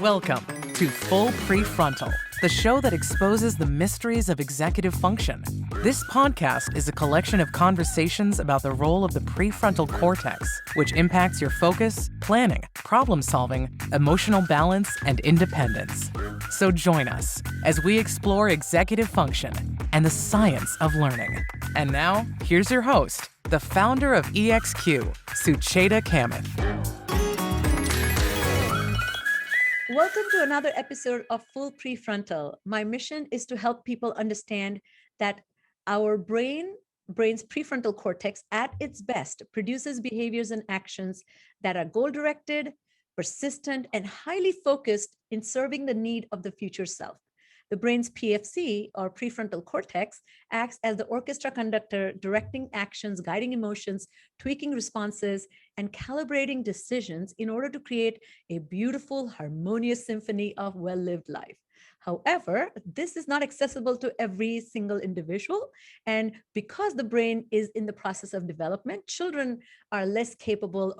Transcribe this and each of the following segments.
Welcome to Full PreFrontal, the show that exposes the mysteries of executive function. This podcast is a collection of conversations about the role of the prefrontal cortex, which impacts your focus, planning, problem-solving, emotional balance, and independence. So join us as we explore executive function and the science of learning. And now, here's your host, the founder of EXQ, Sucheta Kamath. Welcome to another episode of Full PreFrontal. My mission is to help people understand that our brain's prefrontal cortex at its best produces behaviors and actions that are goal-directed, persistent, and highly focused in serving the need of the future self. The brain's PFC, or prefrontal cortex, acts as the orchestra conductor, directing actions, guiding emotions, tweaking responses, and calibrating decisions in order to create a beautiful, harmonious symphony of well-lived life. However, this is not accessible to every single individual. And because the brain is in the process of development, children are less capable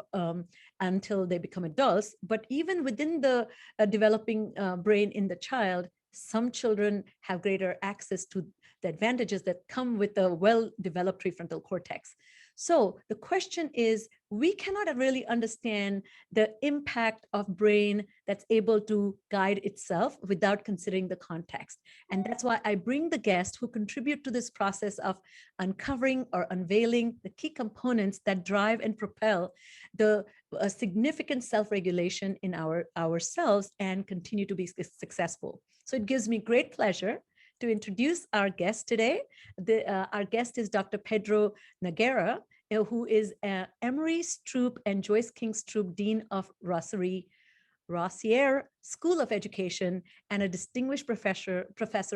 until they become adults. But even within the developing brain in the child, some children have greater access to the advantages that come with a well-developed prefrontal cortex. So the question is, we cannot really understand the impact of brain that's able to guide itself without considering the context. And that's why I bring the guests who contribute to this process of uncovering or unveiling the key components that drive and propel the significant self-regulation in ourselves and continue to be successful. So it gives me great pleasure to introduce our guest today. Our guest is Dr. Pedro Noguera, who is Emery Stroop and Joyce King Stroop Dean of Rossier School of Education and a distinguished professor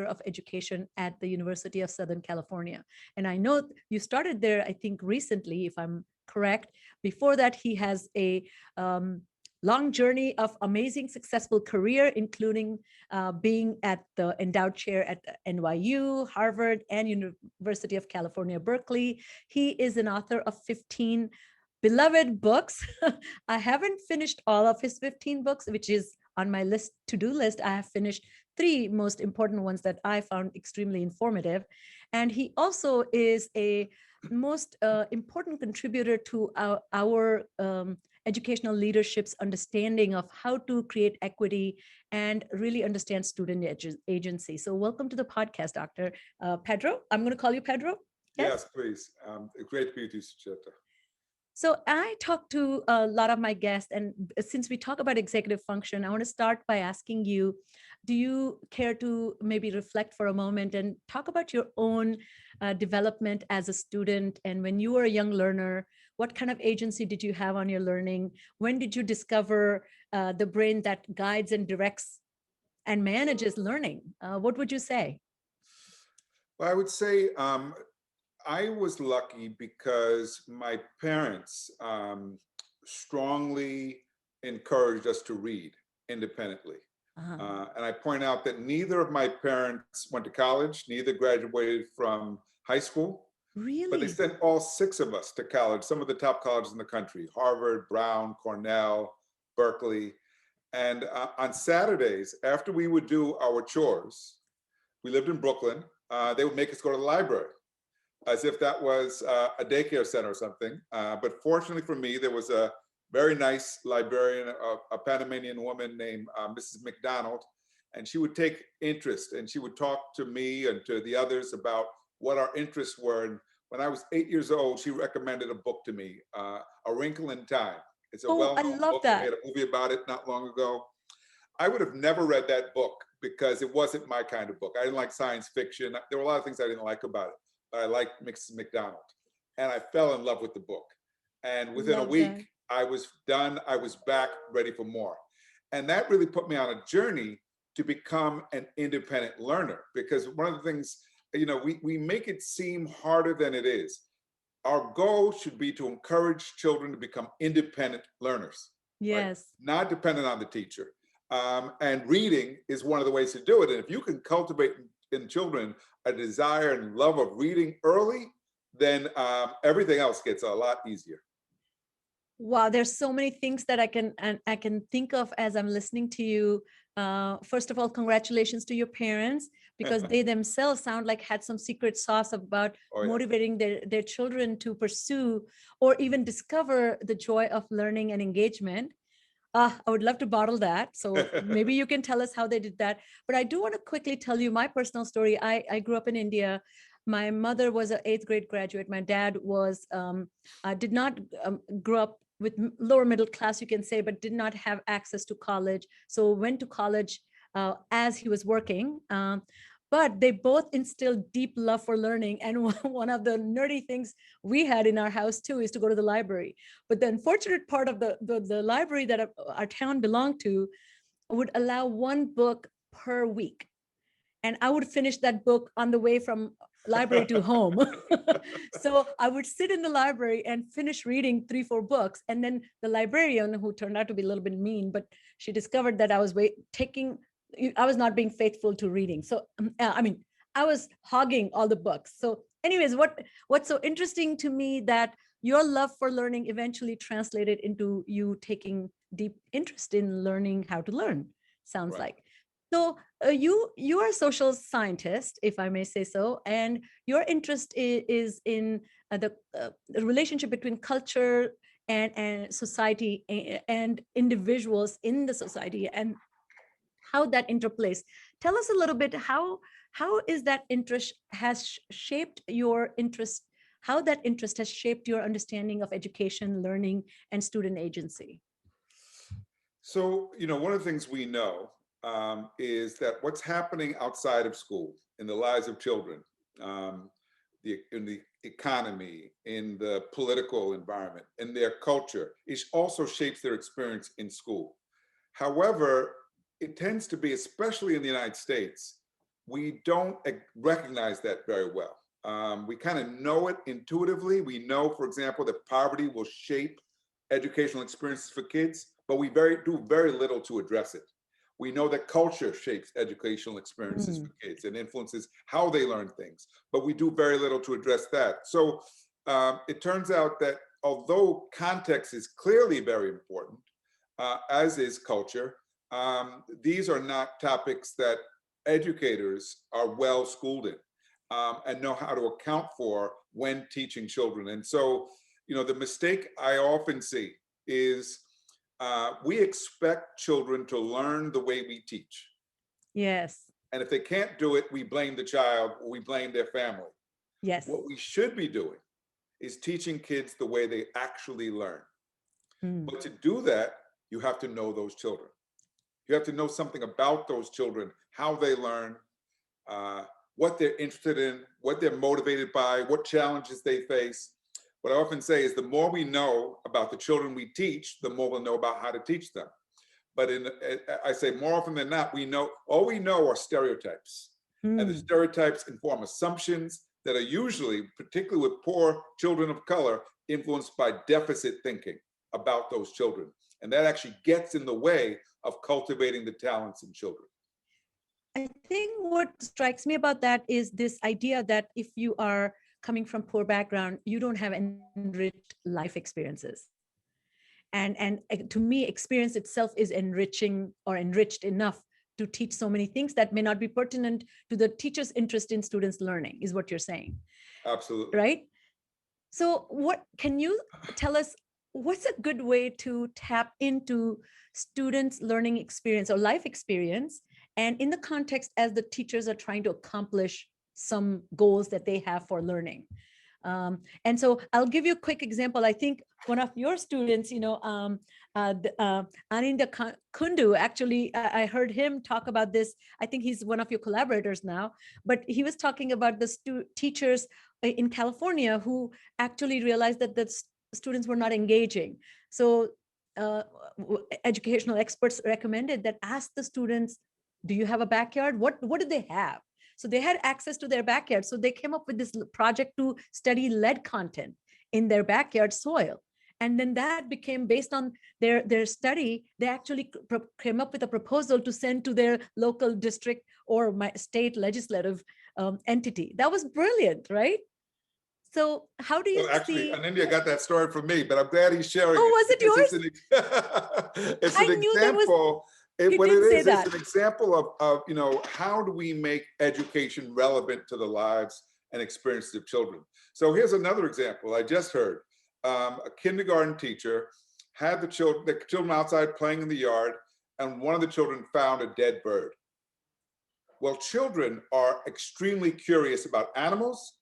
of education at the University of Southern California. And I know you started there, I think, recently, if I'm correct. Before that, he has a long journey of amazing, successful career, including being at the endowed chair at NYU, Harvard, and University of California, Berkeley. He is an author of 15 beloved books. I haven't finished all of his 15 books, which is on my to-do list. I have finished 3 most important ones that I found extremely informative. And he also is a most important contributor to our educational leadership's understanding of how to create equity and really understand student agency. So welcome to the podcast, Dr. Pedro. I'm going to call you Pedro. Yes, please. Great to be with you, Sucheta. So I talk to a lot of my guests, and since we talk about executive function, I want to start by asking you, do you care to maybe reflect for a moment and talk about your own development as a student? And when you were a young learner, what kind of agency did you have on your learning? When did you discover the brain that guides and directs and manages learning? What would you say? Well, I would say I was lucky because my parents strongly encouraged us to read independently. And I point out that neither of my parents went to college, neither graduated from high school. Really? But they sent all 6 of us to college, some of the top colleges in the country: Harvard, Brown, Cornell, Berkeley. And on Saturdays, after we would do our chores, we lived in Brooklyn, they would make us go to the library, as if that was a daycare center or something. But fortunately for me, there was a very nice librarian, a Panamanian woman named Mrs. McDonald, and she would take interest and she would talk to me and to the others about what our interests were. And when I was 8 years old, she recommended a book to me, A Wrinkle in Time. It's a well-known book. They made a movie about it not long ago. I would have never read that book because it wasn't my kind of book. I didn't like science fiction. There were a lot of things I didn't like about it. I liked Mrs. McDonald, and I fell in love with the book. And within a week, I was done. I was back, ready for more. And that really put me on a journey to become an independent learner, because one of the things, we make it seem harder than it is. Our goal should be to encourage children to become independent learners. Yes. Right? Not dependent on the teacher. And reading is one of the ways to do it. And if you can cultivate in children a desire and love of reading early, then everything else gets a lot easier. Wow, there's so many things that I can think of as I'm listening to you. First of all, congratulations to your parents, because they themselves sound like had some secret sauce about Oh, yeah. motivating their children to pursue or even discover the joy of learning and engagement. I would love to bottle that. So maybe you can tell us how they did that. But I do want to quickly tell you my personal story. I grew up in India. My mother was an 8th grade graduate. My dad was did not grow up with lower middle class, you can say, but did not have access to college. So went to college as he was working. But they both instilled deep love for learning. And one of the nerdy things we had in our house too is to go to the library. But the unfortunate part of the library that our town belonged to would allow one book per week. And I would finish that book on the way from library to home. So I would sit in the library and finish reading 3-4 books. And then the librarian, who turned out to be a little bit mean, but she discovered that I was I was not being faithful to reading. So, I mean, I was hogging all the books. So anyways, what's so interesting to me that your love for learning eventually translated into you taking deep interest in learning how to learn, sounds Right. like. So you are a social scientist, if I may say so, and your interest is in the relationship between culture and society and individuals in the society and how that interplays. Tell us a little bit how is that interest has shaped your interest, how that interest has shaped your understanding of education, learning, and student agency. So, one of the things we know is that what's happening outside of school in the lives of children, in the economy, in the political environment, in their culture, it also shapes their experience in school. However, it tends to be, especially in the United States, we don't recognize that very well. We kind of know it intuitively. We know, for example, that poverty will shape educational experiences for kids, but we do very little to address it. We know that culture shapes educational experiences for kids and influences how they learn things, but we do very little to address that. So it turns out that although context is clearly very important, as is culture, these are not topics that educators are well schooled in and know how to account for when teaching children. And so, the mistake I often see is we expect children to learn the way we teach. Yes. And if they can't do it, we blame the child or we blame their family. Yes. What we should be doing is teaching kids the way they actually learn. But to do that, you have to know those children. You have to know something about those children, how they learn, what they're interested in, what they're motivated by, what challenges they face. What I often say is the more we know about the children we teach, the more we'll know about how to teach them. But I say more often than not, all we know are stereotypes. And the stereotypes inform assumptions that are usually, particularly with poor children of color, influenced by deficit thinking about those children. And that actually gets in the way of cultivating the talents in children. I think what strikes me about that is this idea that if you are coming from poor background, you don't have enriched life experiences. And to me, experience itself is enriching or enriched enough to teach so many things that may not be pertinent to the teacher's interest in students' learning, is what you're saying. Absolutely. Right? So what can you tell us, what's a good way to tap into students' learning experience or life experience, and in the context as the teachers are trying to accomplish some goals that they have for learning? And so I'll give you a quick example. I think one of your students, Aninda Kundu, actually, I heard him talk about this. I think he's one of your collaborators now, but he was talking about the teachers in California who actually realized that the students were not engaging. So educational experts recommended that ask the students, do you have a backyard? What do they have? So they had access to their backyard. So they came up with this project to study lead content in their backyard soil. And then that became, based on their study, they actually came up with a proposal to send to their local district or my state legislative entity. That was brilliant, right? So how do you So actually, see? Anindya got that story from me, but I'm glad he's sharing Oh, it was it because yours? it's I an knew there was. example. You What did it say is, it's that. an example of how do we make education relevant to the lives and experiences of children. So here's another example I just heard. A kindergarten teacher had the children outside playing in the yard, and one of the children found a dead bird. Well, children are extremely curious about animals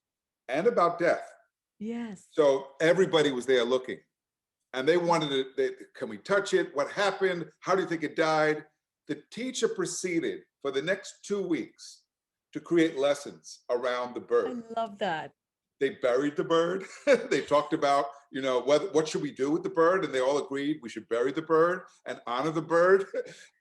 and about death. Yes. So everybody was there looking, and they wanted to, can we touch it? What happened? How do you think it died? The teacher proceeded for the next 2 weeks to create lessons around the I bird. love that. They buried the bird. They talked about, what should we do with the bird? And they all agreed we should bury the bird and honor the bird.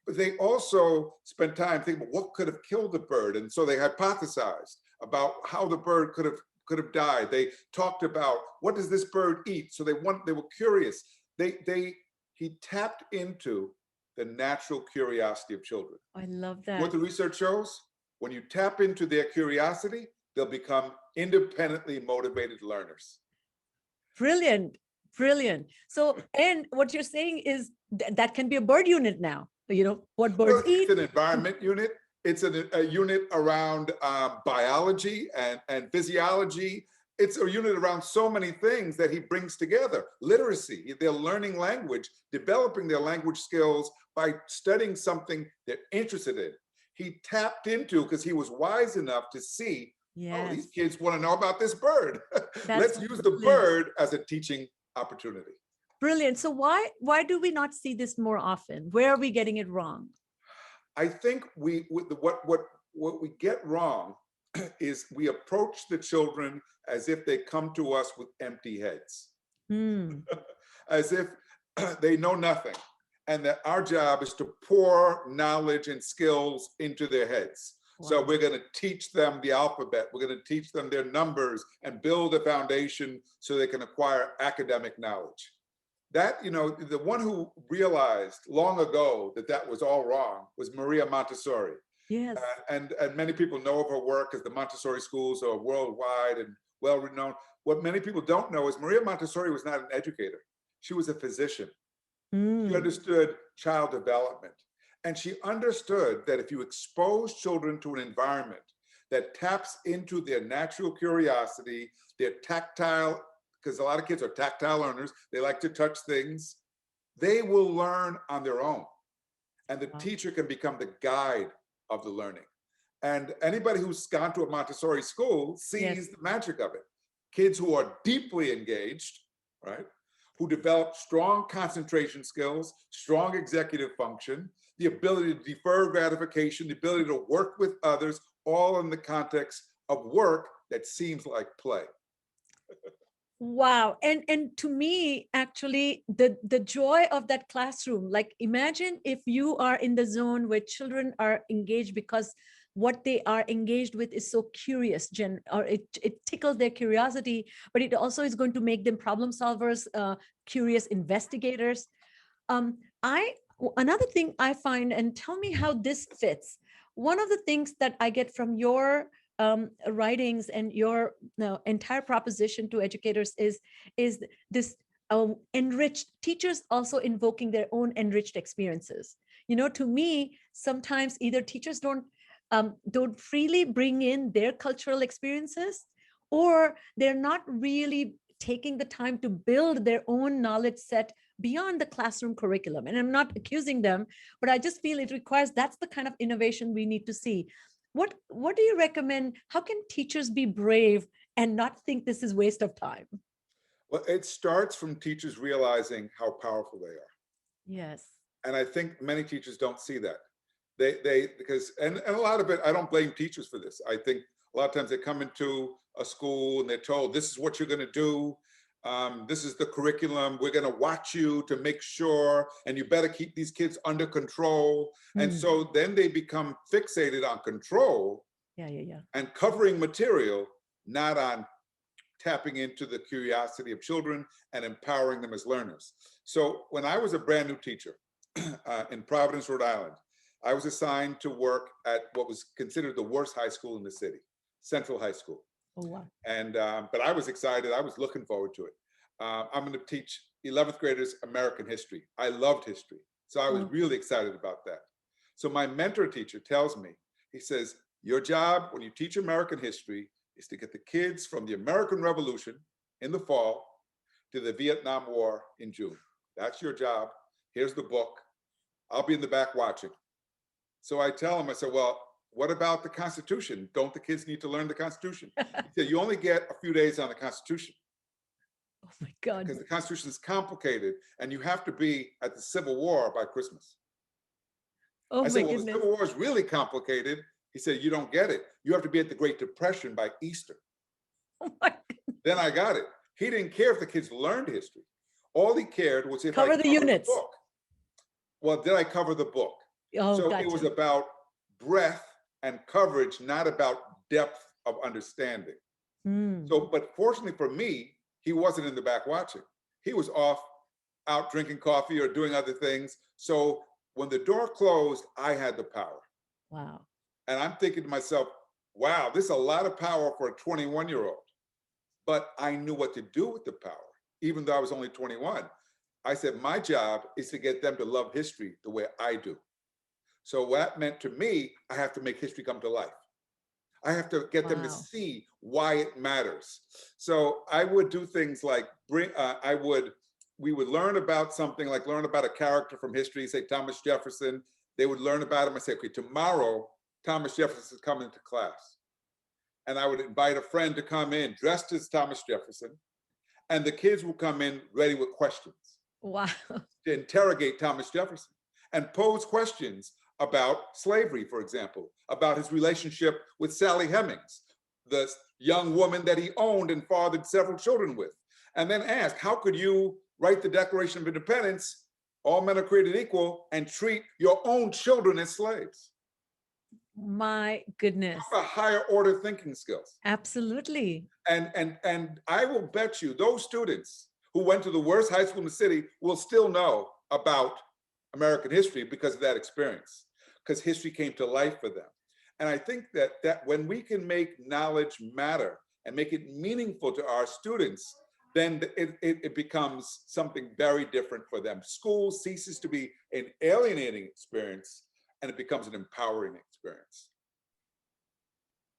But they also spent time thinking about what could have killed the bird. And so they hypothesized about how the bird could have died. They talked about what does this bird eat? So they were curious. He tapped into the natural curiosity of children. I love What that. the research shows, when you tap into their curiosity, they'll become independently motivated learners. Brilliant. Brilliant. So, and what you're saying is that can be a bird unit now. What birds Well, eat. it's an environment unit. It's a unit around biology and physiology. It's a unit around so many things that he brings together. Literacy, they're learning language, developing their language skills by studying something they're interested in. He tapped into, because he was wise enough to see, oh, these Yes. kids want to know about this bird. That's Let's use the brilliant. bird as a teaching opportunity. Brilliant. So why do we not see this more often? Where are we getting it wrong? I think what we get wrong is we approach the children as if they come to us with empty heads, as if they know nothing, and that our job is to pour knowledge and skills into their heads. Wow. So we're going to teach them the alphabet, we're going to teach them their numbers and build a foundation so they can acquire academic knowledge. That, the one who realized long ago that was all wrong was Maria Montessori. Yes. And many people know of her work, as the Montessori schools are worldwide and well-renowned. What many people don't know is Maria Montessori was not an educator. She was a physician. She understood child development. And she understood that if you expose children to an environment that taps into their natural curiosity, their tactile, because a lot of kids are tactile learners, they like to touch things, they will learn on their own. And the teacher can become the guide of the learning. And anybody who's gone to a Montessori school sees the magic of it. Kids who are deeply engaged, right? Who develop strong concentration skills, strong executive function, the ability to defer gratification, the ability to work with others, all in the context of work that seems like play. Wow. And to me, actually, the joy of that classroom, like imagine if you are in the zone where children are engaged because what they are engaged with is so curious, or it tickles their curiosity, but it also is going to make them problem solvers, curious investigators. Another thing I find, and tell me how this fits. One of the things that I get from your writings and your entire proposition to educators is this enriched teachers also invoking their own enriched experiences. To me, sometimes either teachers don't freely bring in their cultural experiences, or they're not really taking the time to build their own knowledge set beyond the classroom curriculum. And I'm not accusing them, but I just feel it requires, that's the kind of innovation we need to see. What do you recommend? How can teachers be brave and not think this is waste of time? Well, it starts from teachers realizing how powerful they are. Yes. And I think many teachers don't see that. Because a lot of it, I don't blame teachers for this. I think a lot of times they come into a school and they're told, this is what you're going to do. This is the curriculum. We're going to watch you to make sure, and you better keep these kids under control. And so then they become fixated on control and covering material, not on tapping into the curiosity of children and empowering them as learners. So when I was a brand new teacher in Providence, Rhode Island, I was assigned to work at what was considered the worst high school in the city, Central High School. Oh, wow. And but I was excited. I was looking forward to it. I'm going to teach 11th graders American history. I loved history, so I was Oh. really excited about that. So my mentor teacher tells me, he says, your job when you teach American history is to get the kids from the American Revolution in the fall to the Vietnam War in June. That's your job. Here's the book. I'll be in the back watching. So I tell him, I said, well, what about the Constitution? Don't the kids need to learn the Constitution? He said, you only get a few days on the Constitution. Oh my God. Because the Constitution is complicated and you have to be at the Civil War by Christmas. Oh I my said, well, goodness. the Civil War is really complicated. He said, you don't get it. You have to be at the Great Depression by Easter. Oh my goodness. Then I got it. He didn't care if the kids learned history. All he cared was if Cover I the covered units. the book. Well, did I cover the book? Oh, So gotcha. it was about breadth and coverage, not about depth of understanding. So, but fortunately for me, he wasn't in the back watching. He was off out drinking coffee or doing other things. So when the door closed, I had the power. Wow. And I'm thinking to myself, wow, this is a lot of power for a 21-year-old. But I knew what to do with the power, even though I was only 21. I said, my job is to get them to love history the way I do. So what that meant to me, I have to make history come to life. I have to get them to see why it matters. So I would do things like we would learn about something, like learn about a character from history, say Thomas Jefferson. They would learn about him. I say, okay, tomorrow, Thomas Jefferson is coming to class. And I would invite a friend to come in dressed as Thomas Jefferson. And the kids will come in ready with questions. Wow. To interrogate Thomas Jefferson and pose questions about slavery, for example, about his relationship with Sally Hemings, the young woman that he owned and fathered several children with. And then ask, how could you write the Declaration of Independence, all men are created equal, and treat your own children as slaves? My goodness. Talk about higher order thinking skills. Absolutely. And I will bet you those students who went to the worst high school in the city will still know about American history because of that experience, because history came to life for them. And I think that when we can make knowledge matter and make it meaningful to our students, then it becomes something very different for them. School ceases to be an alienating experience and it becomes an empowering experience.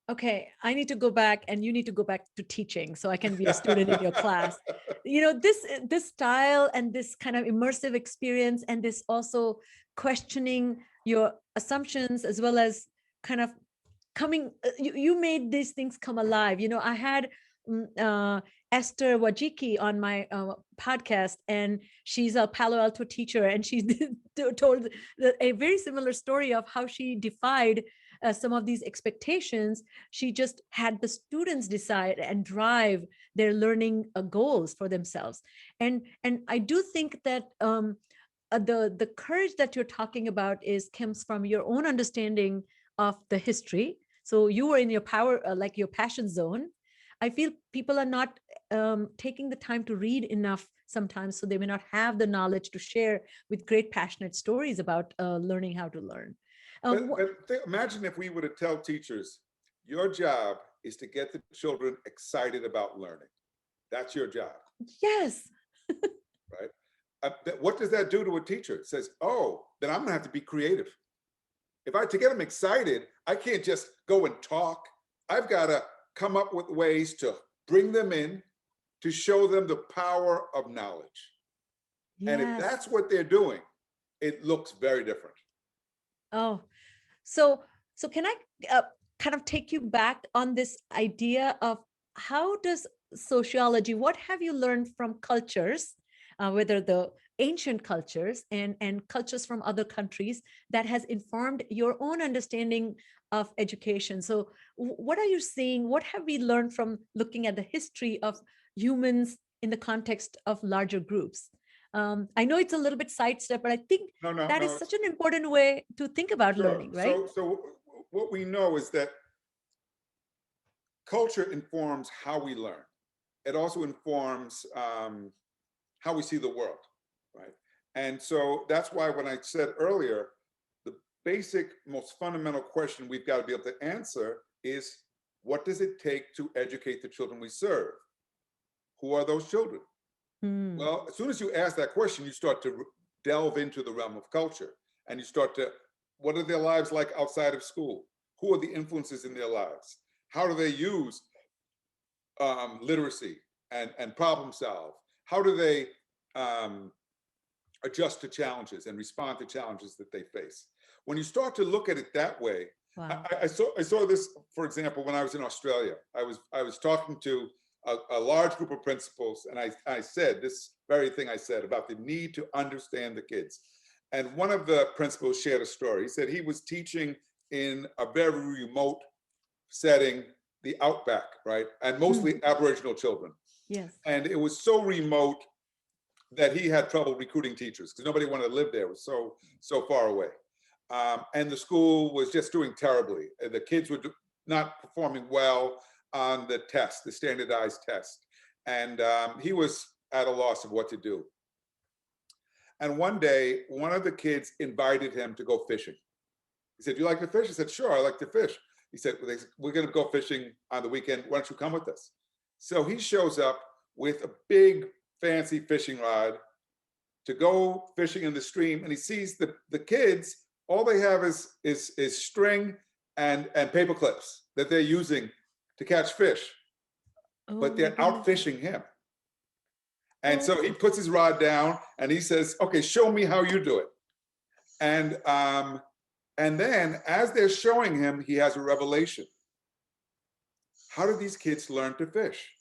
Okay, I need to go back and you need to go back to teaching so I can be a student in your class. You know, this style and this kind of immersive experience and this also questioning your assumptions as well as kind of coming, you made these things come alive. You know, I had Esther Wajiki on my podcast, and she's a Palo Alto teacher, and she told a very similar story of how she defied some of these expectations. She just had the students decide and drive their learning goals for themselves. And I do think that the courage that you're talking about comes from your own understanding of the history. So you were in your power, like your passion zone. I feel people are not taking the time to read enough sometimes, so they may not have the knowledge to share with great passionate stories about learning how to learn. Imagine if we were to tell teachers, your job is to get the children excited about learning. That's your job. Yes. Right? What does that do to a teacher? It says, oh, then I'm gonna have to be creative. To get them excited, I can't just go and talk. I've got to come up with ways to bring them in, to show them the power of knowledge. Yes. And if that's what they're doing, it looks very different. Oh, so can I kind of take you back on this idea of how does sociology, what have you learned from cultures, whether the ancient cultures and cultures from other countries, that has informed your own understanding of education? So what are you seeing? What have we learned from looking at the history of humans in the context of larger groups? I know it's a little bit sidestep, but I think that is such an important way to think about learning, right? So what we know is that culture informs how we learn. It also informs how we see the world, right? And so that's why when I said earlier, the basic, most fundamental question we've got to be able to answer is, What does it take to educate the children we serve? Who are those children? Well, as soon as you ask that question, you start to delve into the realm of culture, and you start to, what are their lives like outside of school? Who are the influences in their lives? How do they use literacy and problem solve? How do they adjust to challenges and respond to challenges that they face? When you start to look at it that way, Wow. I saw this, for example, when I was in Australia. I was talking to a large group of principals, and I said this very thing I said about the need to understand the kids. And one of the principals shared a story. He said he was teaching in a very remote setting, the outback, right? And mostly Aboriginal children. Yes. And it was so remote that he had trouble recruiting teachers because nobody wanted to live there. It was so far away. And the school was just doing terribly. The kids were not performing well on the test, the standardized test. And he was at a loss of what to do. And one day, one of the kids invited him to go fishing. He said, "Do you like to fish?" He said, "Sure, I like to fish." He said, "We're going to go fishing on the weekend. Why don't you come with us?" So he shows up with a big, fancy fishing rod to go fishing in the stream, and he sees the kids. All they have is string and paper clips that they're using to catch fish, but they're out fishing him. And so he puts his rod down and he says, "Okay, show me how you do it." And then as they're showing him, he has a revelation. How do these kids learn to fish?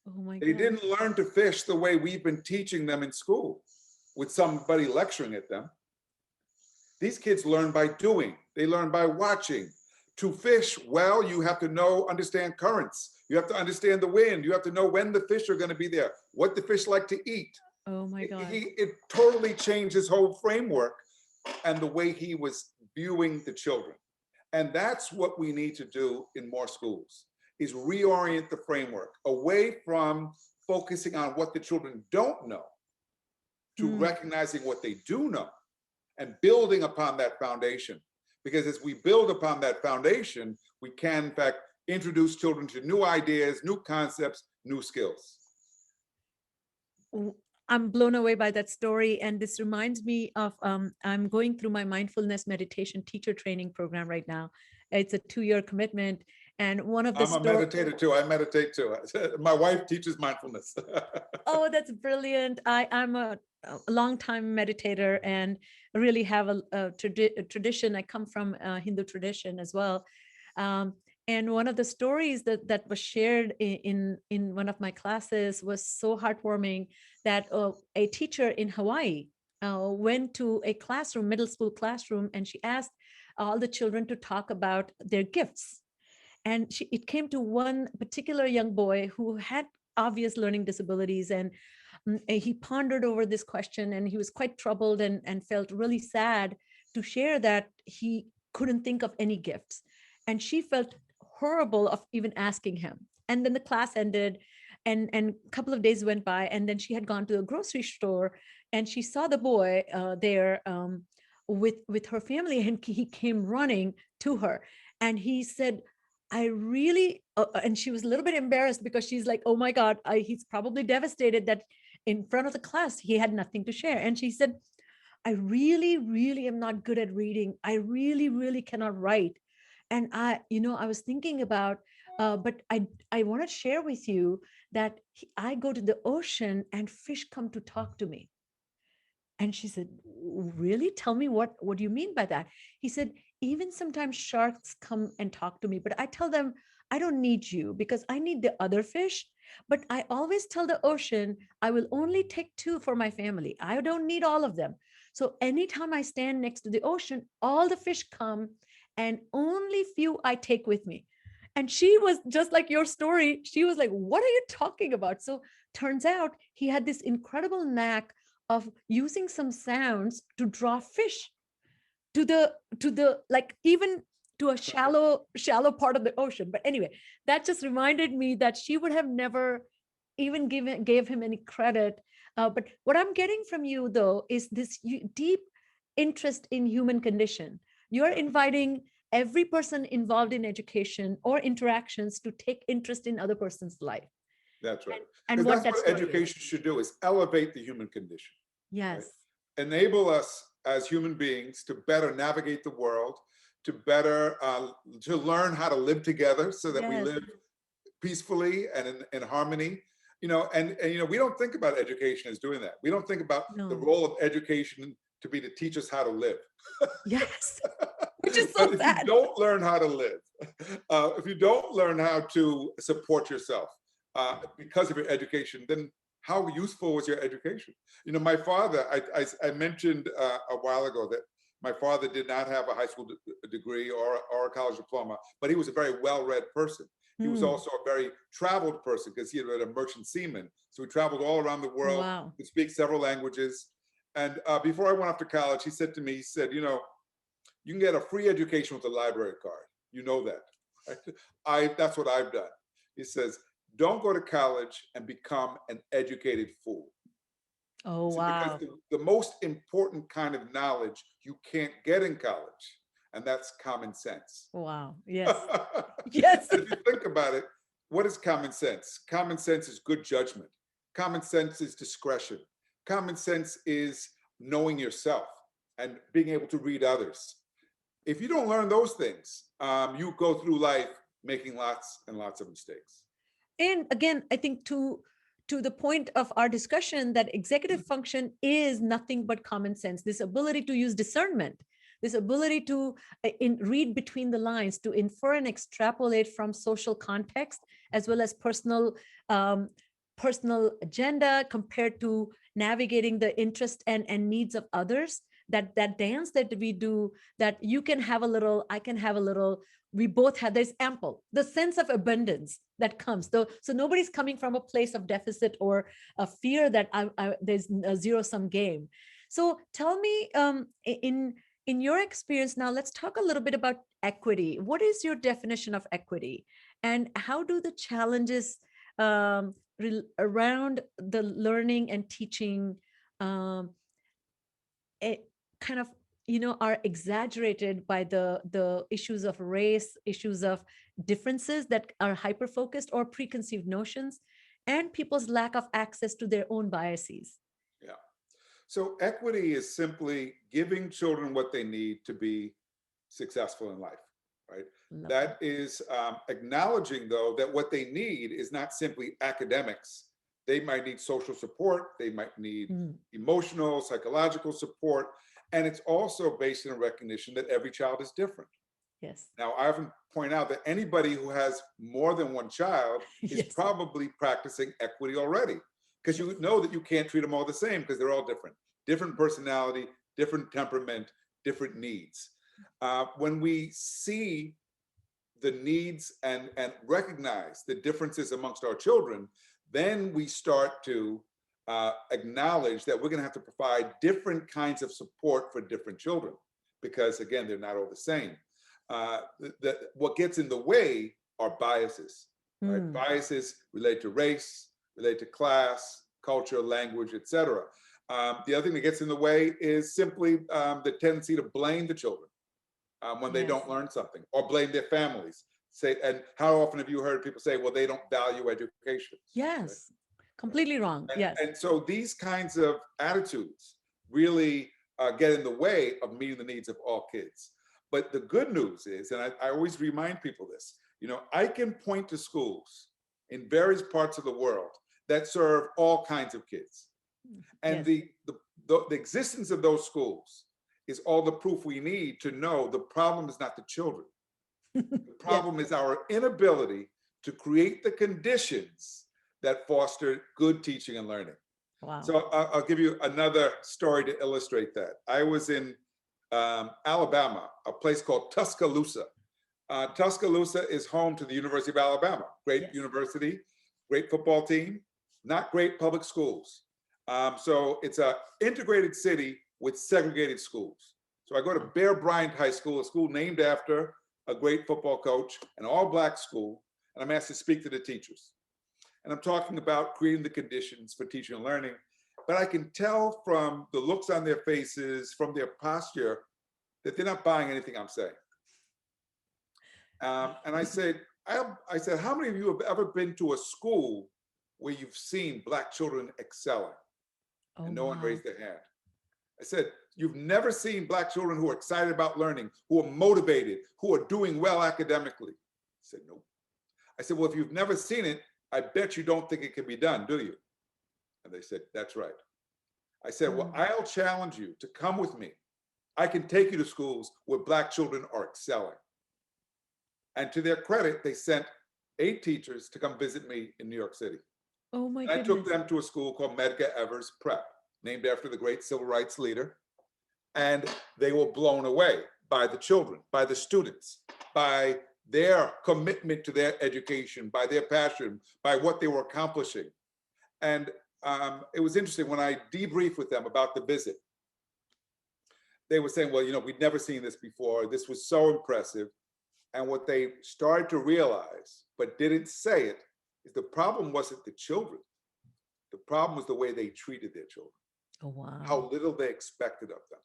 Oh my God. They didn't learn to fish the way we've been teaching them in school with somebody lecturing at them. These kids learn by doing. They learn by watching. To fish well, you have to understand currents. You have to understand the wind. You have to know when the fish are going to be there, what the fish like to eat. Oh my God. It totally changed his whole framework and the way he was viewing the children. And that's what we need to do in more schools, is reorient the framework away from focusing on what the children don't know to recognizing what they do know and building upon that foundation. Because as we build upon that foundation, we can, in fact, introduce children to new ideas, new concepts, new skills. I'm blown away by that story. And this reminds me of, I'm going through my mindfulness meditation teacher training program right now. It's a 2-year commitment. And one of the I'm a meditator too. I meditate too. My wife teaches mindfulness. Oh, that's brilliant. I'm a long-time meditator and really have a tradition. I come from a Hindu tradition as well. And one of the stories that was shared in one of my classes was so heartwarming that a teacher in Hawaii went to a classroom, middle school classroom, and she asked all the children to talk about their gifts. And it came to one particular young boy who had obvious learning disabilities, and he pondered over this question, and he was quite troubled and felt really sad to share that he couldn't think of any gifts. And she felt horrible of even asking him. And then the class ended, and a couple of days went by, and then she had gone to a grocery store, and she saw the boy there with her family, and he came running to her, and he said, "I really," and she was a little bit embarrassed because she's like, "Oh my God, he's probably devastated that in front of the class, he had nothing to share." And she said, "I really, really am not good at reading. I really, really cannot write. And I was thinking about, but I want to share with you that I go to the ocean and fish come to talk to me." And she said, "Really? Tell me what do you mean by that?" He said, "Even sometimes sharks come and talk to me, but I tell them, I don't need you because I need the other fish. But I always tell the ocean, I will only take 2 for my family. I don't need all of them. So anytime I stand next to the ocean, all the fish come and only few I take with me." And she was just like your story. She was like, "What are you talking about?" So turns out he had this incredible knack of using some sounds to draw fish to the like even to a shallow part of the ocean. But anyway, that just reminded me that she would have never even gave him any credit. But what I'm getting from you though is this deep interest in human condition. You're inviting every person involved in education or interactions to take interest in other person's life. That's right. And Because what that's that what story education is. should do, is elevate the human condition. Yes. Enable us as human beings to better navigate the world, to better, to learn how to live together so that we Yes. live peacefully and in harmony. And we don't think about education as doing that. We don't think about the No. role of education to be to teach us how to live. Yes. Which is so But if sad. you don't learn how to live, if you don't learn how to support yourself because of your education, then how useful was your education? My father, I mentioned a while ago that my father did not have a high school degree or a college diploma, but he was a very well-read person. He was also a very traveled person because he had been a merchant seaman. So he traveled all around the world, Wow. could speak several languages. And before I went off to college, he said to me, he said, you can get a free education with a library card. You know that. Right? That's what I've done. He says, don't go to college and become an educated fool. Oh, See, wow. because the most important kind of knowledge you can't get in college, and that's common sense. Wow. Yes. Yes. And if you think about it, what is common sense? Common sense is good judgment. Common sense is discretion. Common sense is knowing yourself and being able to read others. If you don't learn those things, you go through life making lots and lots of mistakes. And again, I think to the point of our discussion, that executive function is nothing but common sense. This ability to use discernment, this ability to read between the lines, to infer and extrapolate from social context, as well as personal agenda compared to navigating the interest and needs of others. That dance that we do, that you can have a little, I can have a little, we both have, there's ample, the sense of abundance that comes though. So nobody's coming from a place of deficit or a fear that there's a zero-sum game. So tell me, in your experience now, let's talk a little bit about equity. What is your definition of equity, and how do the challenges around the learning and teaching kind of are exaggerated by the issues of race, issues of differences that are hyper focused, or preconceived notions, and people's lack of access to their own biases? Yeah. So equity is simply giving children what they need to be successful in life, right? That is acknowledging, though, that what they need is not simply academics. They might need social support. They might need emotional, psychological support. And it's also based in a recognition that every child is different. Yes. Now, I often point out that anybody who has more than one child is Yes. probably practicing equity already, because you know that you can't treat them all the same because they're all different. Different personality, different temperament, different needs. When we see the needs and recognize the differences amongst our children, then we start to acknowledge that we're going to have to provide different kinds of support for different children, because again, they're not all the same. What gets in the way are biases. Right? Biases relate to race, relate to class, culture, language, etc. The other thing that gets in the way is simply the tendency to blame the children when they don't learn something, or blame their families. And how often have you heard people say, well, they don't value education? Yes. Right? Completely wrong. Yes. And so these kinds of attitudes really get in the way of meeting the needs of all kids. But the good news is, and I always remind people this, I can point to schools in various parts of the world that serve all kinds of kids. And the existence of those schools is all the proof we need to know the problem is not the children. The problem is our inability to create the conditions that foster good teaching and learning. Wow. So I'll give you another story to illustrate that. I was in Alabama, a place called Tuscaloosa. Tuscaloosa is home to the University of Alabama. Great university, great football team, not great public schools. So it's an integrated city with segregated schools. So I go to Bear Bryant High School, a school named after a great football coach, an all-Black school, and I'm asked to speak to the teachers. And I'm talking about creating the conditions for teaching and learning, but I can tell from the looks on their faces, from their posture, that they're not buying anything I'm saying. And I said, how many of you have ever been to a school where you've seen Black children excelling? Oh, And no one wow. raised their hand. I said, you've never seen Black children who are excited about learning, who are motivated, who are doing well academically? I said, nope. I said, well, if you've never seen it, I bet you don't think it can be done, do you? And they said, that's right. I said, well, I'll challenge you to come with me. I can take you to schools where Black children are excelling. And to their credit, they sent 8 teachers to come visit me in New York City. Oh my I goodness. took them to a school called Medgar Evers Prep, named after the great civil rights leader. And they were blown away by the children, by the students, by their commitment to their education, by their passion, by what they were accomplishing. And it was interesting when I debriefed with them about the visit. They were saying, well, we'd never seen this before. This was so impressive. And what they started to realize, but didn't say it, is the problem wasn't the children. The problem was the way they treated their children. Oh, wow. How little they expected of them.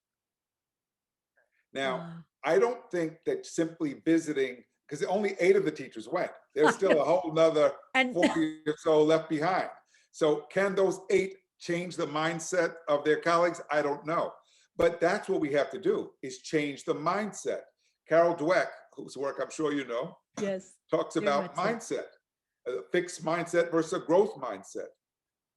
Now, Wow. I don't think that simply visiting, because only 8 of the teachers went. There's still a whole nother 40 or so left behind. So can those 8 change the mindset of their colleagues? I don't know. But that's what we have to do, is change the mindset. Carol Dweck, whose work I'm sure you know, Yes, talks about mindset, a fixed mindset versus a growth mindset.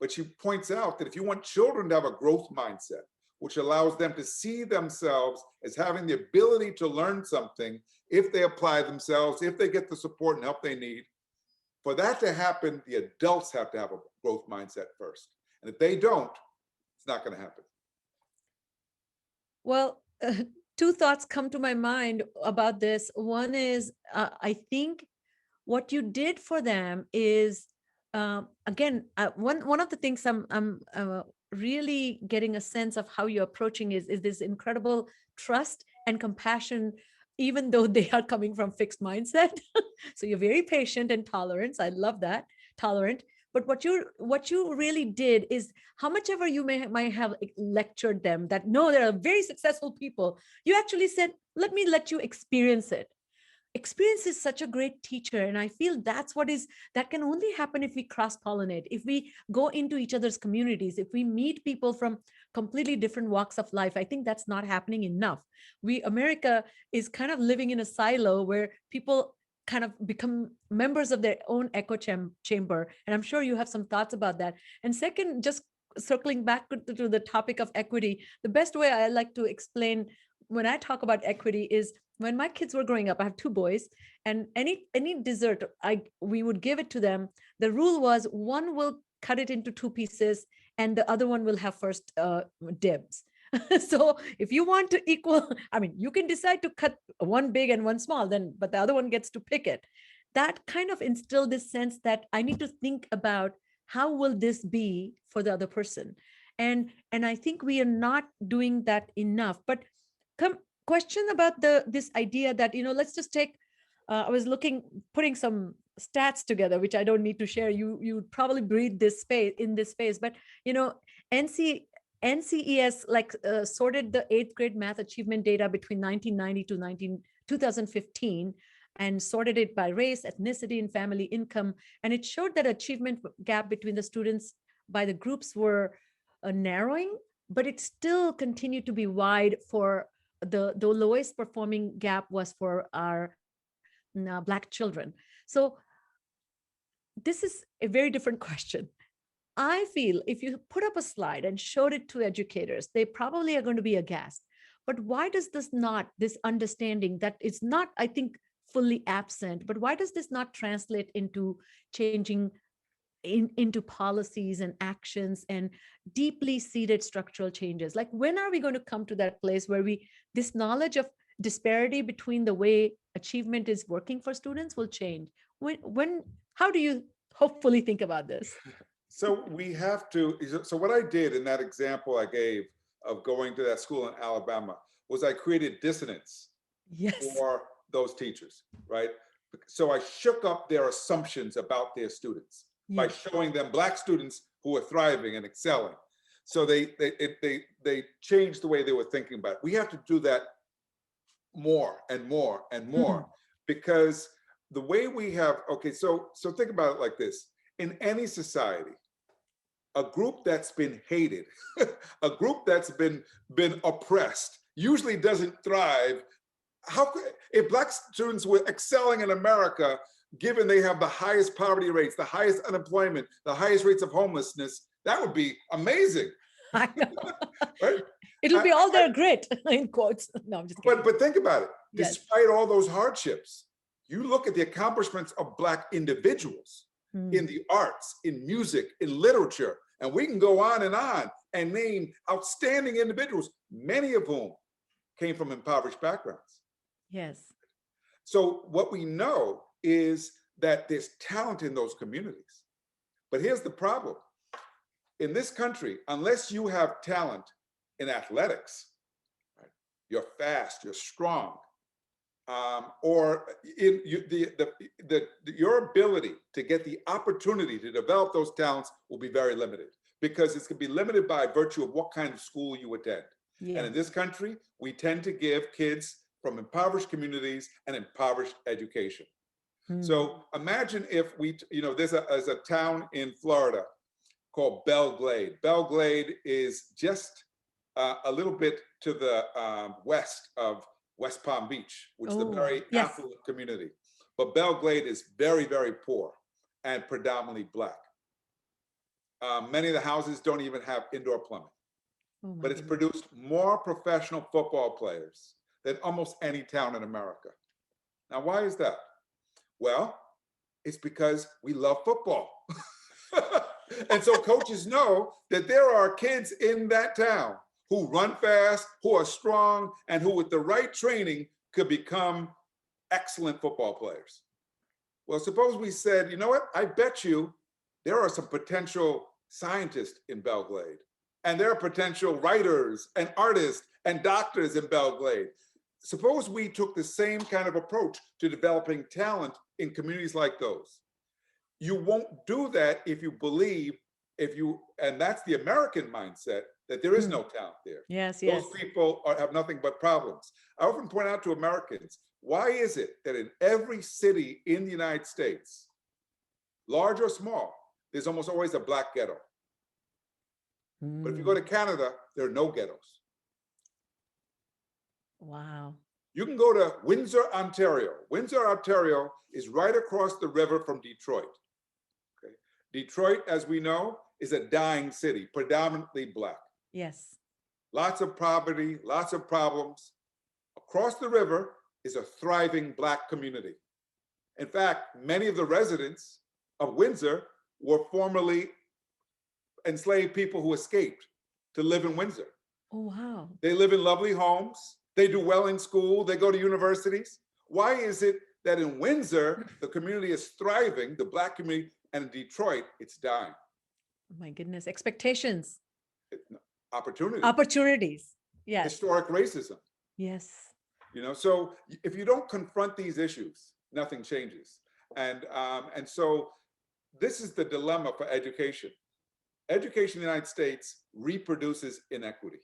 But she points out that if you want children to have a growth mindset, which allows them to see themselves as having the ability to learn something if they apply themselves, if they get the support and help they need, for that to happen, the adults have to have a growth mindset first. And if they don't, it's not going to happen. Well, 2 thoughts come to my mind about this. One is, I think what you did for them is, again, one of the things I'm really getting a sense of how you're approaching is this incredible trust and compassion, even though they are coming from fixed mindset. So you're very patient and tolerant. I love that, tolerant. But what you really did is, how much ever you might have lectured them that no, they're very successful people, you actually said, let me let you experience it. Experience is such a great teacher. And I feel that can only happen if we cross-pollinate, if we go into each other's communities, if we meet people from completely different walks of life. I think that's not happening enough. America is kind of living in a silo where people kind of become members of their own echo chamber. And I'm sure you have some thoughts about that. And second, just circling back to the topic of equity, the best way I like to explain when I talk about equity is, when my kids were growing up, I have 2 boys, and any dessert we would give it to them. The rule was, one will cut it into 2 pieces and the other one will have first dibs. So if you want to equal, I mean, you can decide to cut one big and one small, but the other one gets to pick it. That kind of instilled this sense that I need to think about, how will this be for the other person? And I think we are not doing that enough. But question about this idea that, let's just take, I was putting some stats together, which I don't need to share. You probably breathe this space in this space, but NCES sorted the 8th grade math achievement data between 1990 to 2015 and sorted it by race, ethnicity, and family income. And it showed that achievement gap between the students by the groups were narrowing, but it still continued to be wide. For the lowest performing gap was for our Black children. So this is a very different question. I feel if you put up a slide and showed it to educators, they probably are going to be aghast. But why does this understanding that it's not, I think, fully absent, but why does this not translate into changing into policies and actions and deeply seated structural changes? Like, when are we going to come to that place where this knowledge of disparity between the way achievement is working for students will change? How do you hopefully think about this? So so what I did in that example I gave of going to that school in Alabama was I created dissonance for those teachers, right? So I shook up their assumptions about their students by showing them Black students who are thriving and excelling. So they changed the way they were thinking about it. We have to do that more and more and more, because the way we have, okay, so think about it like this. In any society, a group that's been hated, a group that's been oppressed, usually doesn't thrive. How could, if Black students were excelling in America, given they have the highest poverty rates, the highest unemployment, the highest rates of homelessness, that would be amazing. I know. Right? It'll be all their grit, in quotes. No, I'm just kidding. But think about it. Yes. Despite all those hardships, you look at the accomplishments of Black individuals in the arts, in music, in literature, and we can go on and name outstanding individuals, many of whom came from impoverished backgrounds. Yes. So what we know is that there's talent in those communities. But here's the problem. In this country, unless you have talent in athletics, right, you're fast, you're strong, or in your ability to get the opportunity to develop those talents will be very limited, because it's going to be limited by virtue of what kind of school you attend. Yes. And in this country, we tend to give kids from impoverished communities an impoverished education. So imagine if there's a town in Florida called Belle Glade. Belle Glade is just a little bit to the west of West Palm Beach, which is a very affluent community. But Belle Glade is very, very poor and predominantly Black. Many of the houses don't even have indoor plumbing. But it's produced more professional football players than almost any town in America. Now, why is that? Well, it's because we love football. And so coaches know that there are kids in that town who run fast, who are strong, and who with the right training could become excellent football players. Well, suppose we said, you know what? I bet you there are some potential scientists in Belle Glade, and there are potential writers and artists and doctors in Belle Glade. Suppose we took the same kind of approach to developing talent in communities like those. You won't do that if you believe, and that's the American mindset, that there is no talent there. Yes, Those people have nothing but problems. I often point out to Americans, why is it that in every city in the United States, large or small, there's almost always a Black ghetto? But if you go to Canada, there are no ghettos. Wow. You can go to Windsor, Ontario. Windsor, Ontario is right across the river from Detroit. Okay. Detroit, as we know, is a dying city, predominantly Black. Yes. Lots of poverty, lots of problems. Across the river is a thriving Black community. In fact, many of the residents of Windsor were formerly enslaved people who escaped to live in Windsor. Oh, wow. They live in lovely homes. They do well in school. They go to universities. Why is it that in Windsor, the community is thriving, the Black community, and in Detroit, it's dying? Oh my goodness. Expectations. Opportunity. Opportunities. Yes. Historic racism. Yes. So if you don't confront these issues, nothing changes. And so this is the dilemma for education. Education in the United States reproduces inequity.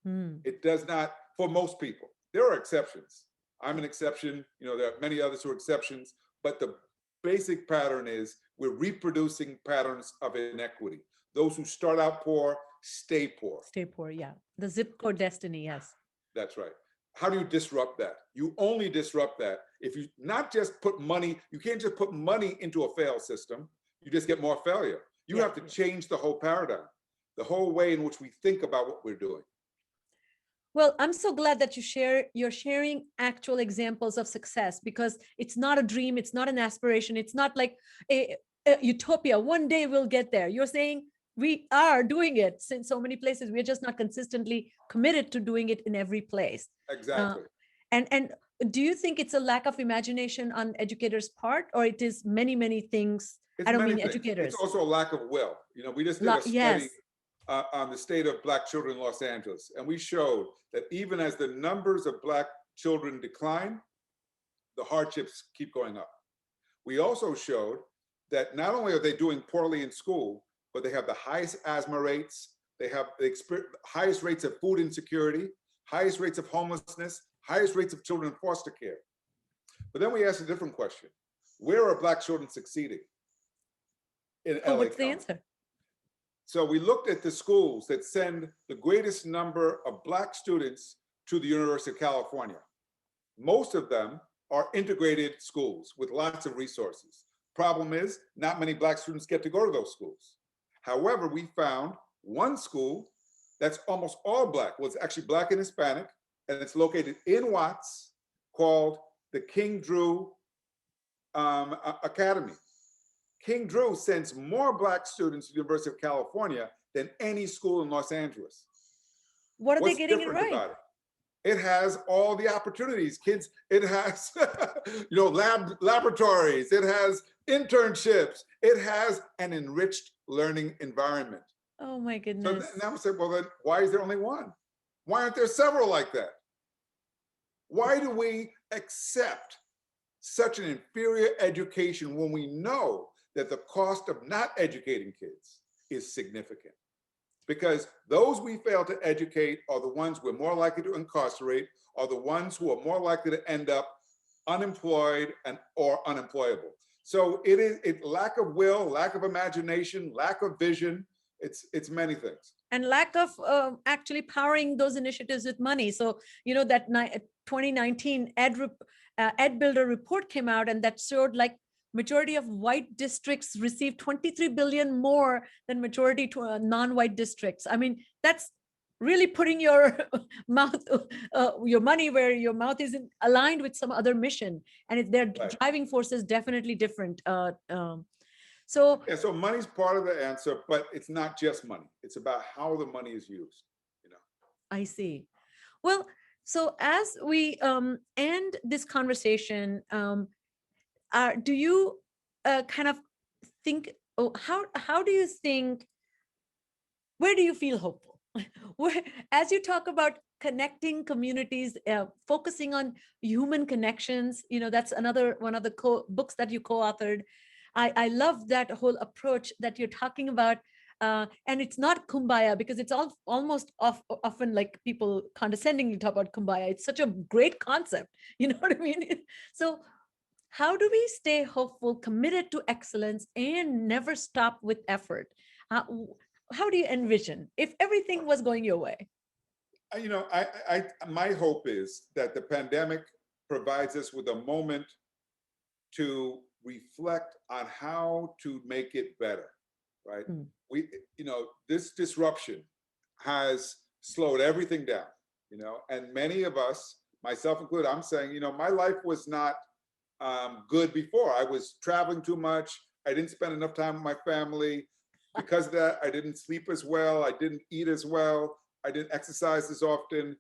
It does not, for most people. There are exceptions. I'm an exception. There are many others who are exceptions. But the basic pattern is we're reproducing patterns of inequity. Those who start out poor stay poor. Stay poor, yeah. The zip code destiny, yes. That's right. How do you disrupt that? You only disrupt that if you not just put money, you can't just put money into a failed system. You just get more failure. You have to change the whole paradigm, the whole way in which we think about what we're doing. Well, I'm so glad that you're sharing actual examples of success, because it's not a dream, it's not an aspiration, it's not like a utopia. One day we'll get there. You're saying we are doing it in so many places. We're just not consistently committed to doing it in every place. Exactly. And do you think it's a lack of imagination on educators' part, or it is many, many things? I don't mean educators. It's also a lack of will. We just did a study on the state of Black children in Los Angeles, and we showed that even as the numbers of Black children decline, the hardships keep going up. We also showed that not only are they doing poorly in school, but they have the highest asthma rates, they have the highest rates of food insecurity, highest rates of homelessness, highest rates of children in foster care. But then we asked a different question. Where are Black children succeeding in Oh, LA what's the County? answer? So we looked at the schools that send the greatest number of Black students to the University of California. Most of them are integrated schools with lots of resources. Problem is, not many Black students get to go to those schools. However, we found one school that's almost all Black. Well, it's actually Black and Hispanic, and it's located in Watts, called the King Drew Academy. King Drew sends more Black students to the University of California than any school in Los Angeles. What are What's they getting it different right? about it? It has all the opportunities, kids. It has, laboratories. It has internships. It has an enriched learning environment. Oh my So goodness. now we say, well, then why is there only one? Why aren't there several like that? Why do we accept such an inferior education when we know that the cost of not educating kids is significant? Because those we fail to educate are the ones we're more likely to incarcerate, are the ones who are more likely to end up unemployed or unemployable. So it is lack of will, lack of imagination, lack of vision. It's many things. And lack of actually powering those initiatives with money. So, that 2019 Ed Builder report came out, and that showed like majority of white districts received 23 billion more than majority to non-white districts. I mean, that's really putting your your money where your mouth isn't aligned with some other mission. And their Right. driving force is definitely different. So Yeah, so money's part of the answer, but it's not just money. It's about how the money is used. I see. Well, so as we end this conversation, do you kind of think, how do you think, where do you feel hopeful? As you talk about connecting communities, focusing on human connections, that's another one of the books that you co-authored. I love that whole approach that you're talking about. And it's not kumbaya, because it's almost often like people condescendingly talk about kumbaya. It's such a great concept. You know what I mean? So how do we stay hopeful, committed to excellence, and never stop with effort? How do you envision if everything was going your way? My hope is that the pandemic provides us with a moment to reflect on how to make it better, right? This disruption has slowed everything down, and many of us, myself included, I'm saying, my life was not good before. I was traveling too much. I didn't spend enough time with my family. Because of that, I didn't sleep as well. I didn't eat as well. I didn't exercise as often.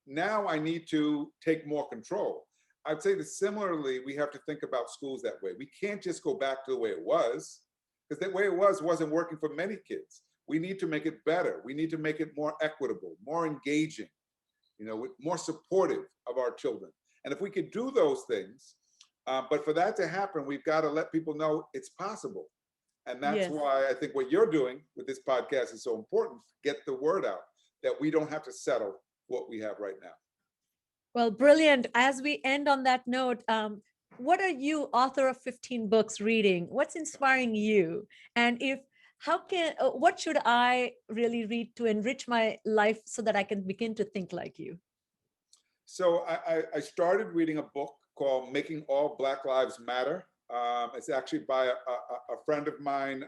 Now I need to take more control. I'd say that similarly, we have to think about schools that way. We can't just go back to the way it was, because the way it wasn't working for many kids. We need to make it better. We need to make it more equitable, more engaging, more supportive of our children. And if we could do those things, but for that to happen, we've got to let people know it's possible. And that's why I think what you're doing with this podcast is so important. Get the word out that we don't have to settle what we have right now. Well, brilliant. As we end on that note, what are you, author of 15 books, reading? What's inspiring you? And what should I really read to enrich my life so that I can begin to think like you? So I started reading a book called Making All Black Lives Matter. It's actually by a friend of mine,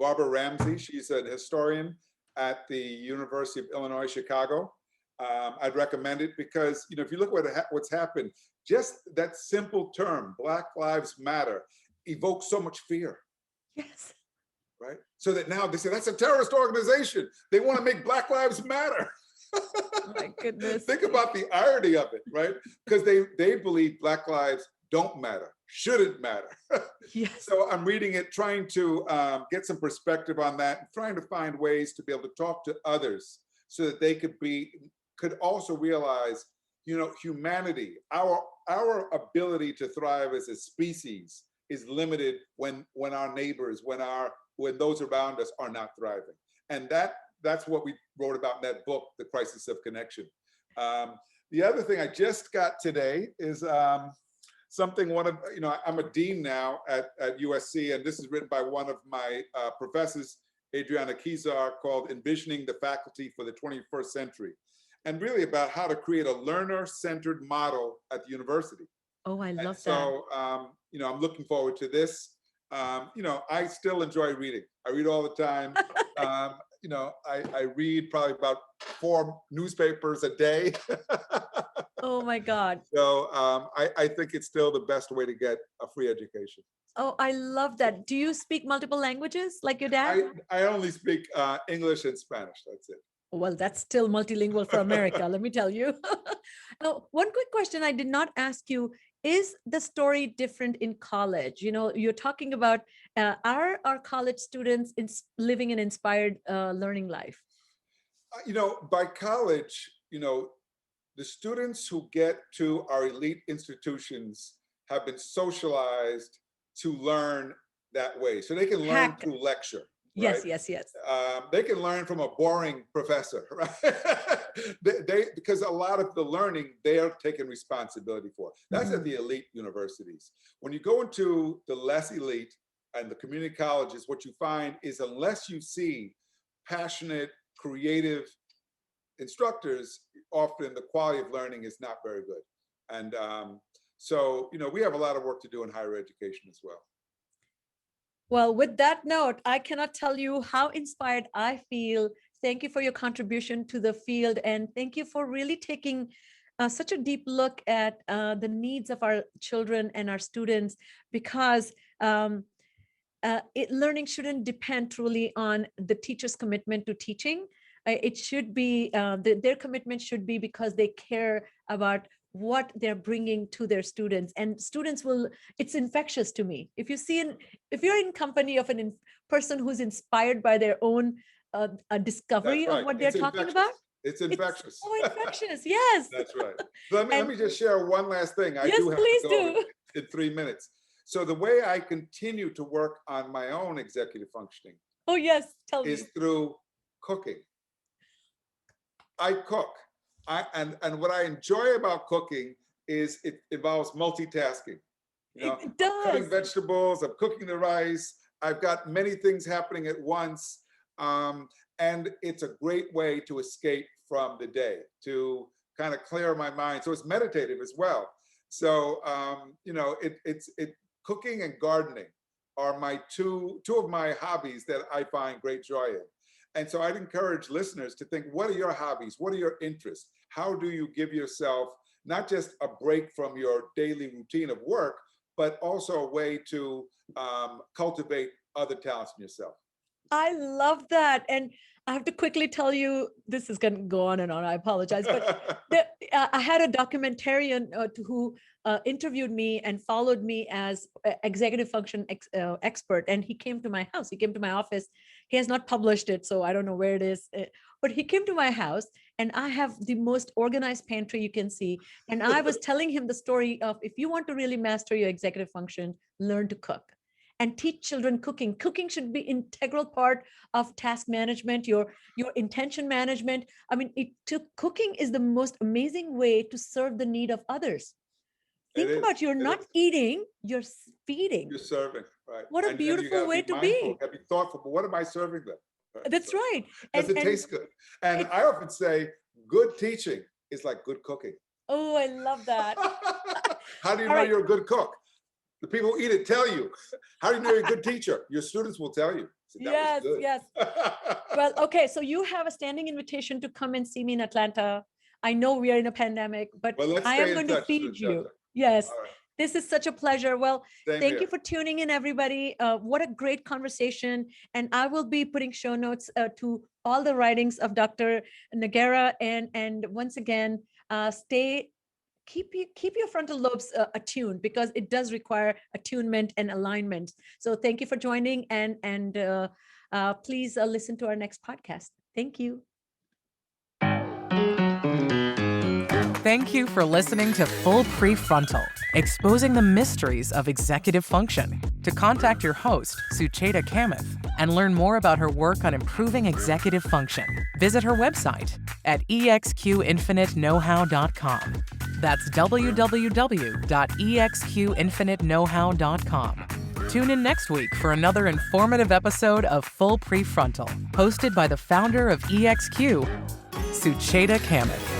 Barbara Ramsey. She's an historian at the University of Illinois, Chicago. I'd recommend it because, if you look at what's happened, just that simple term, Black Lives Matter, evokes so much fear. Yes. Right? So that now they say, that's a terrorist organization. They want to make Black Lives Matter. My goodness. Think about the irony of it, right? Because they believe Black lives don't matter, shouldn't matter. Yes. So I'm reading it, trying to get some perspective on that, and trying to find ways to be able to talk to others so that they could also realize, humanity, our ability to thrive as a species is limited when our neighbors, when those around us are not thriving. And that's what we wrote about in that book, The Crisis of Connection. The other thing I just got today is something I'm a dean now at USC, and this is written by one of my professors, Adriana Kizar, called Envisioning the Faculty for the 21st Century, and really about how to create a learner-centered model at the university. Oh, I love that. So, I'm looking forward to this. I still enjoy reading. I read all the time. I read probably about 4 newspapers a day. Oh my God. So I think it's still the best way to get a free education. Oh, I love that. Do you speak multiple languages like your dad? I only speak English and Spanish. That's it. Well, that's still multilingual for America, let me tell you. Now, one quick question I did not ask you, is the story different in college? You're talking about, are our college students living an inspired learning life? By college, the students who get to our elite institutions have been socialized to learn that way. So they can learn through lecture. Yes, right? yes. They can learn from a boring professor, right? Because a lot of the learning they're taking responsibility for. That's at the elite universities. When you go into the less elite and the community colleges, what you find is unless you see passionate, creative instructors, often the quality of learning is not very good. And so, we have a lot of work to do in higher education as well. Well, with that note, I cannot tell you how inspired I feel. Thank you for your contribution to the field. And thank you for really taking such a deep look at the needs of our children and our students, because learning shouldn't depend truly on the teacher's commitment to teaching. It should be, their commitment should be because they care about what they're bringing to their students, and students it's infectious to me. If you're in company of a person who's inspired by their own discovery of what they're talking about, it's infectious. It's so infectious, yes. That's right. Let me just share one last thing. I do have to go in 3 minutes. So the way I continue to work on my own executive functioning, oh yes, tell me, is through cooking. I cook. And what I enjoy about cooking is it involves multitasking. It does. I'm cutting vegetables, I'm cooking the rice, I've got many things happening at once. And it's a great way to escape from the day, to kind of clear my mind. So it's meditative as well. So, cooking and gardening are my two of my hobbies that I find great joy in. And so I'd encourage listeners to think, what are your hobbies? What are your interests? How do you give yourself not just a break from your daily routine of work, but also a way to cultivate other talents in yourself? I love that. And I have to quickly tell you, this is going to go on and on. I apologize. But I had a documentarian who interviewed me and followed me as executive function expert. And he came to my house. He came to my office. He has not published it, so I don't know where it is. But he came to my house, and I have the most organized pantry you can see. And I was telling him the story of, if you want to really master your executive function, learn to cook. And teach children cooking. Cooking should be an integral part of task management, your intention management. I mean, cooking is the most amazing way to serve the need of others. Think about, you're not eating, you're feeding. You're serving, right? What a beautiful way to be. Be thoughtful, but what am I serving them? Right? That's right. Does it taste good? And I often say, good teaching is like good cooking. Oh, I love that. How do you know you're a good cook? The people who eat it tell you. How do you know you're a good teacher? Your students will tell you. So yes. Well, okay. So you have a standing invitation to come and see me in Atlanta. I know we are in a pandemic, but I am going to feed you. Yes. Right. This is such a pleasure. Well, thank you for tuning in, everybody. What a great conversation. And I will be putting show notes to all the writings of Dr. Noguera. And once again, keep your frontal lobes attuned, because it does require attunement and alignment. So thank you for joining, and please listen to our next podcast. Thank you. Thank you for listening to Full PreFrontal, exposing the mysteries of executive function. To contact your host, Sucheta Kamath, and learn more about her work on improving executive function, visit her website at exqinfiniteknowhow.com. That's www.exqinfiniteknowhow.com. Tune in next week for another informative episode of Full Prefrontal, hosted by the founder of EXQ, Sucheta Kamath.